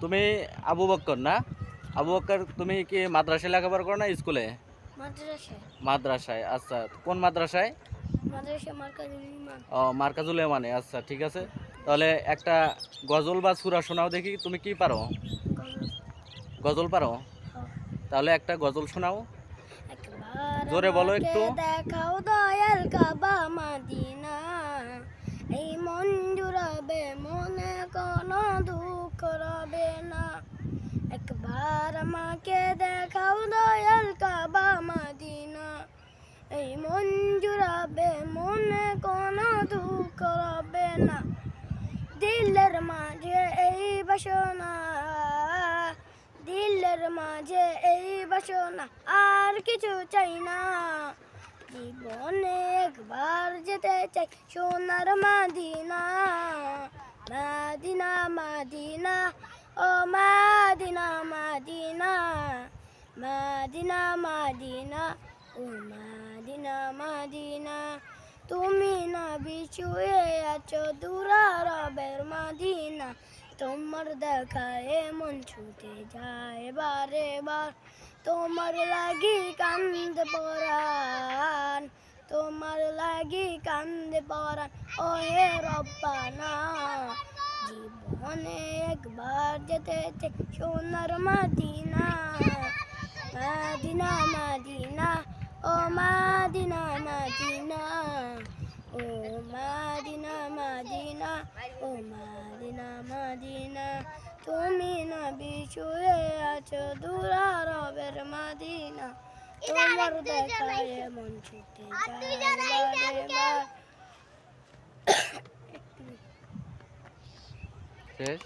তুমি আবু বক্কর না? আবু বক্কর, তুমি কি মাদ্রাসায় লেখাপড়া করো না স্কুলে? মাদ্রাসায়। মাদ্রাসায়, আচ্ছা। কোন মাদ্রাসায়? মাদ্রাসা মার্কাজুল ইমান। ও, মার্কাজুল মানে, আচ্ছা ঠিক আছে। তাহলে একটা গজল বা সূরা শোনাও দেখি, তুমি কি পারো? গজল। গজল পারো? হ্যাঁ। তাহলে একটা গজল শোনাও, একবার জোরে বলো আমাকে একটু। দেখাও দয়াল কাবা মদিনা, এই মন জুড়াবে মনে কোনো দুঃখ রবে না। একবার আমাকে দেখাও দয়াল কাবা মদিনা, এই মন জুড়াবে মনে কোনো দুঃখ রবে না। দিলের মাঝে এই বাসনা, দিলের মাঝে এই বাসনা, আর কিছু চাই না। জীবনে একবার যেতে চাই সোনার Medina, Medina Medina oh Medina Medina, Medina Medina oh Medina Medina. তুমি না বিছুয়ে আছো দুরারবের মদিনা, তোমার দেখায় মন ছুটে যায় বারে বার। তোমার লাগি কান্দে পরাণ, তোমার লাগি কান্দে পরাণ ও হে রব্বানা। জীবনে একবার যেতে চাই সোনার Medina, Medina Medina oh Medina Medina, ও Medina Medina oh Medina Medina. তুমি না বিছুয়ে আছো দুরারবের মদিনা, তোমার দেখায় মন ছুটে যায় বারে বার। শেষ।